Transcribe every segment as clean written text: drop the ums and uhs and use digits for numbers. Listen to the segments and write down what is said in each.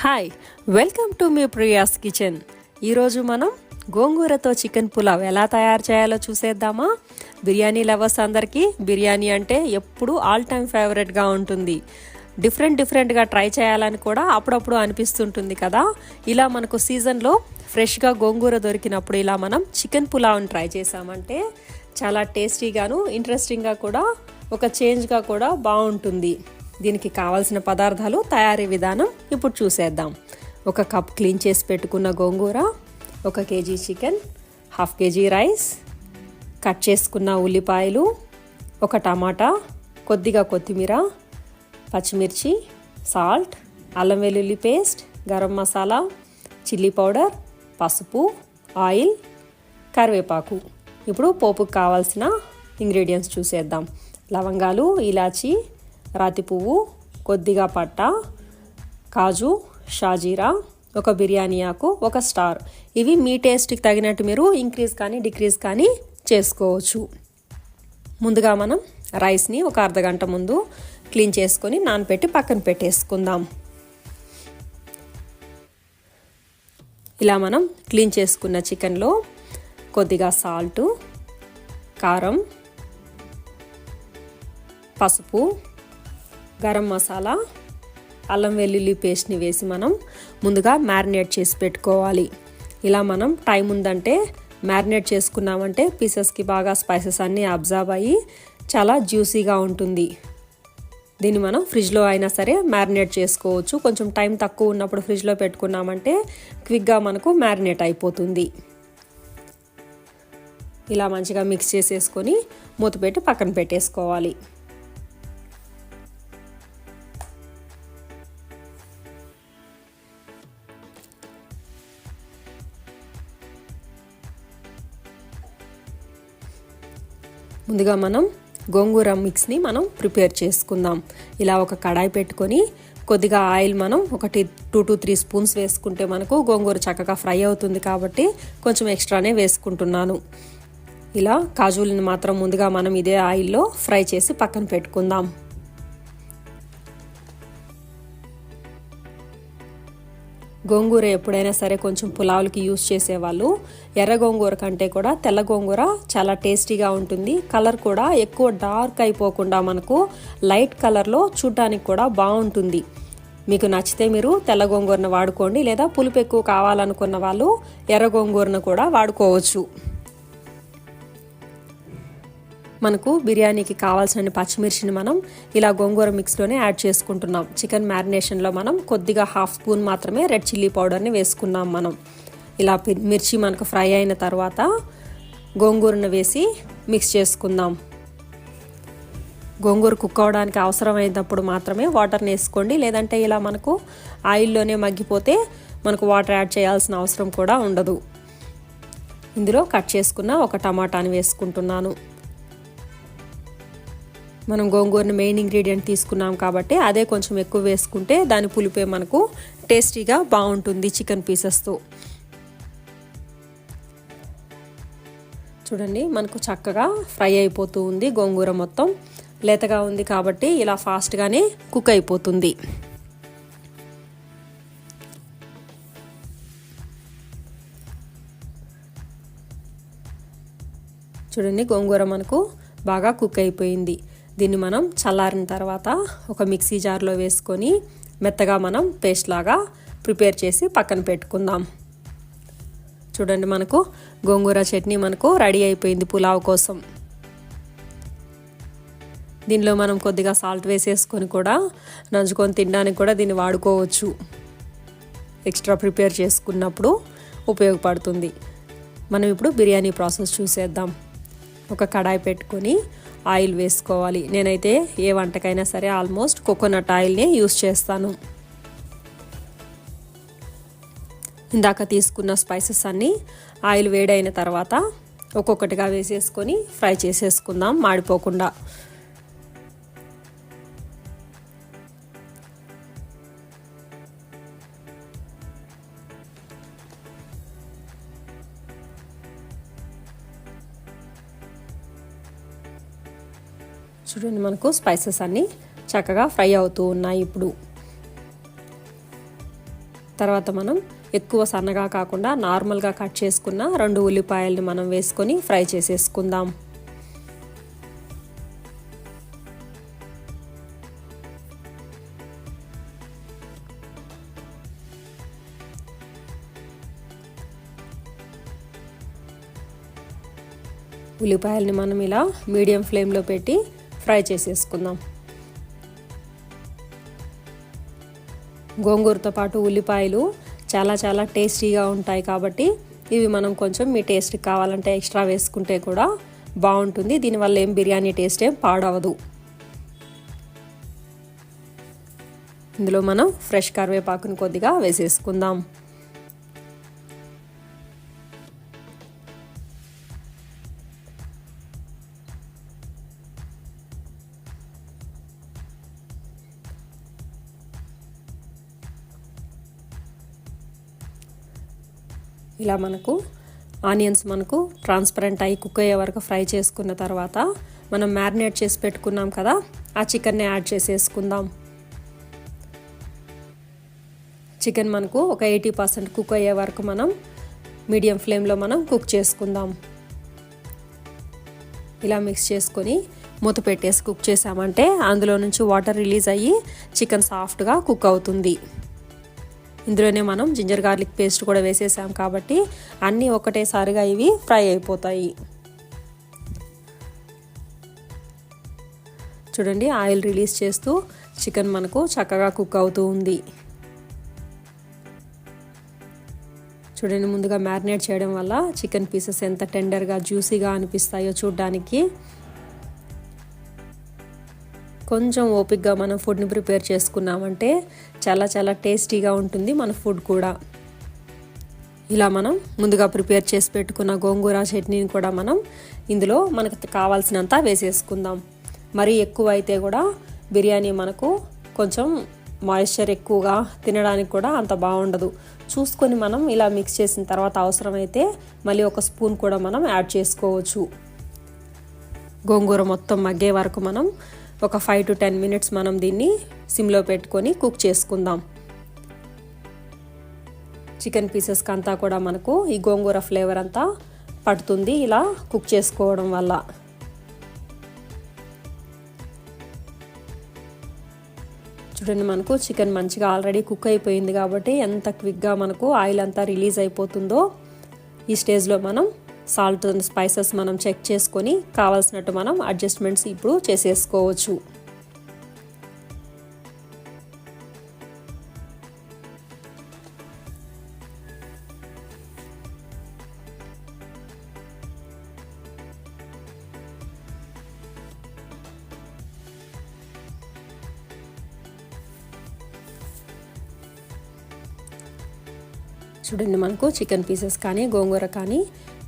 Hi, welcome to me Priya's kitchen. ఈరోజు మనం గోంగూరతో chicken pulao ఎలా తయారు చేయాలో చూసేద్దామా. బిర్యానీ లవర్స్ అందరికీ బిర్యానీ అంటే ఎప్పుడు ఆల్ టైమ్ ఫేవరెట్గా ఉంటుంది. డిఫరెంట్గా ట్రై చేయాలని కూడా అప్పుడప్పుడు అనిపిస్తుంటుంది కదా. ఇలా మనకు సీజన్లో ఫ్రెష్గా గోంగూర దొరికినప్పుడు ఇలా మనం చికెన్ పులావ్ని ట్రై చేసామంటే చాలా టేస్టీగాను ఇంట్రెస్టింగ్గా కూడా ఒక చేంజ్గా కూడా బాగుంటుంది. దీనికి కావాల్సిన పదార్థాలు, తయారీ విధానం ఇప్పుడు చూసేద్దాం. 1 కప్ క్లీన్ చేసి పెట్టుకున్న గోంగూర, 1 KG chicken, 1/2 KG rice, cut చేసుకున్న ఉల్లిపాయలు, 1 టమాటా, కొద్దిగా కొత్తిమీర, పచ్చిమిర్చి, సాల్ట్, అల్లం వెల్లుల్లి paste, garam masala, chilli powder, పసుపు, ఆయిల్, కరివేపాకు. ఇప్పుడు పోపుకు కావాల్సిన ఇంగ్రీడియంట్స్ చూసేద్దాం. లవంగాలు, ఇలాచి, రాతి పువ్వు, కొద్దిగా పట్ట, కాజు, షాజీరా, 1 బిర్యానీ ఆకు, 1 స్టార్. ఇవి మీ టేస్ట్కి తగినట్టు మీరు ఇంక్రీజ్ కానీ డిక్రీజ్ కానీ చేసుకోవచ్చు. ముందుగా మనం రైస్ని 1 అర్ధగంట ముందు క్లీన్ చేసుకొని నానబెట్టి పక్కన పెట్టేసుకుందాం. ఇలా మనం క్లీన్ చేసుకున్న చికెన్లో కొద్దిగా సాల్టు, కారం, పసుపు, గరం మసాలా, అల్లం వెల్లుల్లి పేస్ట్ని వేసి మనం ముందుగా మ్యారినేట్ చేసి పెట్టుకోవాలి. ఇలా మనం టైం ఉందంటే మ్యారినేట్ చేసుకున్నామంటే పీసెస్కి బాగా స్పైసెస్ అన్నీ అబ్జర్వ్ అయ్యి చాలా జ్యూసీగా ఉంటుంది. దీన్ని మనం ఫ్రిడ్జ్లో అయినా సరే మ్యారినేట్ చేసుకోవచ్చు. కొంచెం టైం తక్కువ ఉన్నప్పుడు ఫ్రిడ్జ్లో పెట్టుకున్నామంటే క్విక్గా మనకు మ్యారినేట్ అయిపోతుంది. ఇలా మంచిగా మిక్స్ చేసేసుకొని మూత పెట్టి పక్కన పెట్టేసుకోవాలి. ముందుగా మనం గోంగూర మిక్స్ని మనం ప్రిపేర్ చేసుకుందాం. ఇలా ఒక కడాయి పెట్టుకొని కొద్దిగా ఆయిల్ మనం 2 to 3 స్పూన్స్ వేసుకుంటే మనకు గోంగూర చక్కగా ఫ్రై అవుతుంది కాబట్టి కొంచెం ఎక్స్ట్రానే వేసుకుంటున్నాను. ఇలా కాజులను మాత్రం ముందుగా మనం ఇదే ఆయిల్లో ఫ్రై చేసి పక్కన పెట్టుకుందాం. గోంగూర ఎప్పుడైనా సరే కొంచెం పులావులకి యూస్ చేసేవాళ్ళు ఎర్ర గోంగూర కంటే కూడా తెల్ల గోంగూర చాలా టేస్టీగా ఉంటుంది. కలర్ కూడా ఎక్కువ డార్క్ అయిపోకుండా మనకు లైట్ కలర్లో చూడటానికి కూడా బాగుంటుంది. మీకు నచ్చితే మీరు తెల్ల గోంగూరను వాడుకోండి, లేదా పులుపు ఎక్కువ కావాలనుకున్న వాళ్ళు ఎర్ర గోంగూరను కూడా వాడుకోవచ్చు. మనకు బిర్యానీకి కావాల్సిన పచ్చిమిర్చిని మనం ఇలా గోంగూర మిక్స్లోనే యాడ్ చేసుకుంటున్నాం. చికెన్ మ్యారినేషన్లో మనం కొద్దిగా 1/2 స్పూన్ మాత్రమే రెడ్ చిల్లీ పౌడర్ని వేసుకున్నాం. మనం ఇలా మిర్చి మనకు ఫ్రై అయిన తర్వాత గోంగూరను వేసి మిక్స్ చేసుకుందాం. గోంగూర కుక్ అవడానికి అవసరమైనప్పుడు మాత్రమే వాటర్ని వేసుకోండి, లేదంటే ఇలా మనకు ఆయిల్లోనే మగ్గిపోతే మనకు వాటర్ యాడ్ చేయాల్సిన అవసరం కూడా ఉండదు. ఇందులో కట్ చేసుకున్న 1 టమాటాని వేసుకుంటున్నాను. మనం గోంగూరని మెయిన్ ఇంగ్రీడియంట్ తీసుకున్నాం కాబట్టి అదే కొంచెం ఎక్కువ వేసుకుంటే దాని పులిపే మనకు టేస్టీగా బాగుంటుంది చికెన్ పీసెస్తో. చూడండి, మనకు చక్కగా ఫ్రై అయిపోతూ ఉంది. గోంగూర మొత్తం లేతగా ఉంది కాబట్టి ఇలా ఫాస్ట్గానే కుక్ అయిపోతుంది. చూడండి, గోంగూర మనకు బాగా కుక్ అయిపోయింది. దీన్ని మనం చల్లారిన తర్వాత ఒక మిక్సీ జార్లో వేసుకొని మెత్తగా మనం పేస్ట్ లాగా ప్రిపేర్ చేసి పక్కన పెట్టుకుందాం. చూడండి, మనకు గోంగూర చట్నీ మనకు రెడీ అయిపోయింది పులావ్ కోసం. దీనిలో మనం కొద్దిగా సాల్ట్ వేసేసుకొని కూడా నంచుకొని తినడానికి కూడా దీన్ని వాడుకోవచ్చు. ఎక్స్ట్రా ప్రిపేర్ చేసుకున్నప్పుడు ఉపయోగపడుతుంది. మనం ఇప్పుడు బిర్యానీ ప్రాసెస్ చూసేద్దాం. ఒక కడాయి పెట్టుకొని ఆయిల్ వేసుకోవాలి. నేనైతే ఏ వంటకైనా సరే ఆల్మోస్ట్ కోకోనట్ ఆయిల్ని యూస్ చేస్తాను. ఇందాక తీసుకున్న స్పైసెస్ అన్నీ ఆయిల్ వేడైన తర్వాత ఒక్కొక్కటిగా వేసేసుకొని ఫ్రై చేసేసుకుందాం మాడిపోకుండా. చూడండి, మనకు స్పైసెస్ అన్నీ చక్కగా ఫ్రై అవుతూ ఉన్నాయి. ఇప్పుడు తర్వాత మనం ఎక్కువ సన్నగా కాకుండా నార్మల్గా కట్ చేసుకున్న 2 ఉల్లిపాయల్ని మనం వేసుకొని ఫ్రై చేసేసుకుందాం. ఉల్లిపాయల్ని మనం ఇలా మీడియం ఫ్లేమ్లో పెట్టి ఫ్రై చేసేసుకుందాం. గోంగూరతో పాటు ఉల్లిపాయలు చాలా టేస్టీగా ఉంటాయి కాబట్టి ఇవి మనం కొంచెం మీ టేస్ట్కి కావాలంటే ఎక్స్ట్రా వేసుకుంటే కూడా బాగుంటుంది. దీనివల్ల ఏం బిర్యానీ టేస్ట్ ఏం పాడవదు. ఇందులో మనం ఫ్రెష్ కరివేపాకుని కొద్దిగా వేసేసుకుందాం. ఇలా మనకు ఆనియన్స్ మనకు ట్రాన్స్పరెంట్ అయ్యి కుక్ అయ్యే వరకు ఫ్రై చేసుకున్న తర్వాత మనం మ్యారినేట్ చేసి పెట్టుకున్నాం కదా, ఆ చికెన్ని యాడ్ చేసేసుకుందాం. చికెన్ మనకు ఒక 80% కుక్ అయ్యే వరకు మనం మీడియం ఫ్లేమ్లో మనం కుక్ చేసుకుందాం. ఇలా మిక్స్ చేసుకొని మూత పెట్టేసి కుక్ చేసామంటే అందులో నుంచి వాటర్ రిలీజ్ అయ్యి చికెన్ సాఫ్ట్గా కుక్ అవుతుంది. ఇందులోనే మనం జింజర్ గార్లిక్ పేస్ట్ కూడా వేసేసాం కాబట్టి అన్నీ ఒకటేసారిగా ఇవి ఫ్రై అయిపోతాయి. చూడండి, ఆయిల్ రిలీజ్ చేస్తూ చికెన్ మనకు చక్కగా కుక్ అవుతూ ఉంది. చూడండి, ముందుగా మ్యారినేట్ చేయడం వల్ల చికెన్ పీసెస్ ఎంత టెండర్గా జ్యూసీగా అనిపిస్తాయో చూడడానికి. కొంచెం ఓపిక్గా మనం ఫుడ్ని ప్రిపేర్ చేసుకున్నామంటే చాలా టేస్టీగా ఉంటుంది మన ఫుడ్ కూడా. ఇలా మనం ముందుగా ప్రిపేర్ చేసి పెట్టుకున్న గోంగూర చట్నీని కూడా మనం ఇందులో మనకు కావాల్సినంత వేసేసుకుందాం. మరీ ఎక్కువ అయితే కూడా బిర్యానీ మనకు కొంచెం మాయిశ్చర్ ఎక్కువగా తినడానికి కూడా అంత బాగుండదు. చూసుకొని మనం ఇలా మిక్స్ చేసిన తర్వాత అవసరమైతే మళ్ళీ ఒక స్పూన్ కూడా మనం యాడ్ చేసుకోవచ్చు. గోంగూర మొత్తం మగ్గే వరకు మనం ఒక 5 to 10 minutes మనం దీన్ని సిమ్లో పెట్టుకొని కుక్ చేసుకుందాం. చికెన్ పీసెస్కి అంతా కూడా మనకు ఈ గోంగూర ఫ్లేవర్ అంతా పడుతుంది ఇలా కుక్ చేసుకోవడం వల్ల. చూడండి, మనకు చికెన్ మంచిగా ఆల్రెడీ కుక్ అయిపోయింది కాబట్టి ఎంత క్విక్గా మనకు ఆయిల్ అంతా రిలీజ్ అయిపోతుందో. ఈ స్టేజ్లో మనం సాల్ట్ అండ్ స్పైసెస్ మనం చెక్ చేసుకొని కావాల్సినట్టు మనం అడ్జస్ట్మెంట్స్ ఇప్పుడు చేసేసుకోవచ్చు. చూడండి, మనకు చికెన్ పీసెస్ కానీ గోంగూర కానీ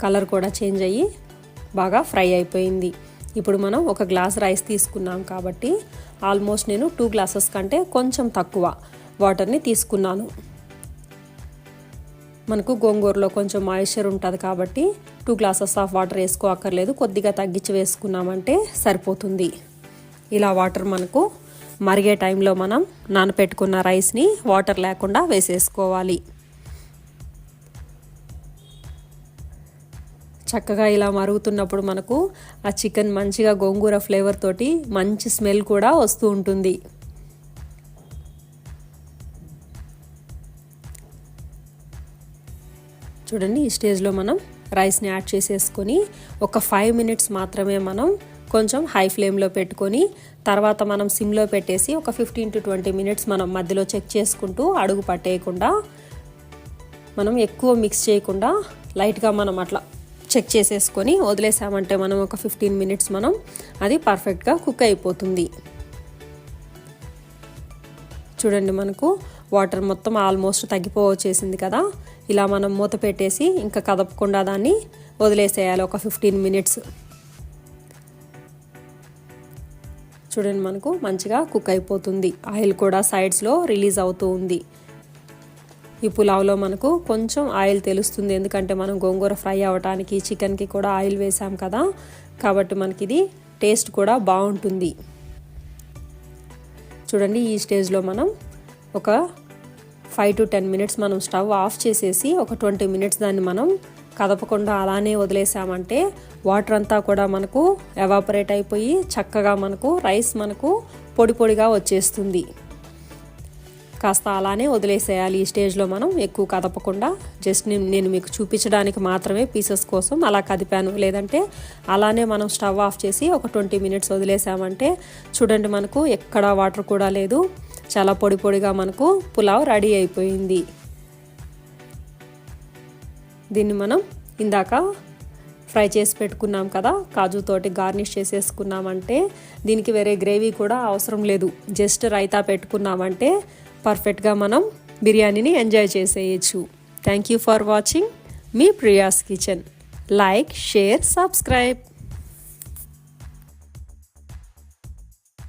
కలర్ కూడా చేంజ్ అయ్యి బాగా ఫ్రై అయిపోయింది. ఇప్పుడు మనం ఒక గ్లాస్ రైస్ తీసుకున్నాం కాబట్టి ఆల్మోస్ట్ నేను 2 glasses కంటే కొంచెం తక్కువ వాటర్ని తీసుకున్నాను. మనకు గోంగూరలో కొంచెం మాయిశ్చర్ ఉంటుంది కాబట్టి 2 glasses ఆఫ్ వాటర్ వేసుకోక్కర్లేదు, కొద్దిగా తగ్గించి వేసుకున్నామంటే సరిపోతుంది. ఇలా వాటర్ మనకు మరిగే టైంలో మనం నానపెట్టుకున్న రైస్ని వాటర్ లేకుండా వేసేసుకోవాలి. చక్కగా ఇలా మరుగుతున్నప్పుడు మనకు ఆ చికెన్ మంచిగా గోంగూర ఫ్లేవర్ తోటి మంచి స్మెల్ కూడా వస్తూ ఉంటుంది. చూడండి, ఈ స్టేజ్లో మనం రైస్ని యాడ్ చేసేసుకొని ఒక 5 minutes మాత్రమే మనం కొంచెం హై ఫ్లేమ్లో పెట్టుకొని తర్వాత మనం సిమ్లో పెట్టేసి ఒక 15 to 20 minutes మనం మధ్యలో చెక్ చేసుకుంటూ అడుగు పట్టేయకుండా మనం ఎక్కువ మిక్స్ చేయకుండా లైట్గా మనం అట్లా చెక్ చేసేసుకొని వదిలేసామంటే మనం ఒక 15 minutes మనం అది పర్ఫెక్ట్గా కుక్ అయిపోతుంది. చూడండి, మనకు వాటర్ మొత్తం ఆల్మోస్ట్ తగ్గిపోవచ్చేసింది కదా. ఇలా మనం మూత పెట్టేసి ఇంకా కదపకుండా దాన్ని వదిలేసేయాలి ఒక 15 minutes. చూడండి, మనకు మంచిగా కుక్ అయిపోతుంది. ఆయిల్ కూడా సైడ్స్లో రిలీజ్ అవుతూ ఉంది. ఈ పులావ్లో మనకు కొంచెం ఆయిల్ తెలుస్తుంది, ఎందుకంటే మనం గోంగూర ఫ్రై అవ్వడానికి చికెన్కి కూడా ఆయిల్ వేసాం కదా, కాబట్టి మనకి ఇది టేస్ట్ కూడా బాగుంటుంది. చూడండి, ఈ స్టేజ్లో మనం ఒక 5 to 10 మినిట్స్ మనం స్టవ్ ఆఫ్ చేసేసి ఒక 20 మినిట్స్ దాన్ని మనం కదపకుండా అలానే వదిలేసామంటే వాటర్ అంతా కూడా మనకు ఎవాపరేట్ అయిపోయి చక్కగా మనకు రైస్ మనకు పొడి పొడిగా వచ్చేస్తుంది. కాస్త అలానే వదిలేసేయాలి. ఈ స్టేజ్లో మనం ఎక్కువ కదపకుండా జస్ట్ నేను మీకు చూపించడానికి మాత్రమే పీసెస్ కోసం అలా కదిపాను. లేదంటే అలానే మనం స్టవ్ ఆఫ్ చేసి ఒక 20 మినిట్స్ వదిలేసామంటే చూడండి మనకు ఎక్కడా వాటర్ కూడా లేదు, చాలా పొడి పొడిగా మనకు పులావ్ రెడీ అయిపోయింది. దీన్ని మనం ఇందాక ఫ్రై చేసి పెట్టుకున్నాం కదా, కాజుతోటి గార్నిష్ చేసేసుకున్నామంటే దీనికి వేరే గ్రేవీ కూడా అవసరం లేదు. జస్ట్ రైతా పెట్టుకున్నామంటే పర్ఫెక్ట్గా మనం బిర్యానీని ఎంజాయ్ చేసేయచ్చు. Thank you for watching me Priya's kitchen. Like, share, subscribe.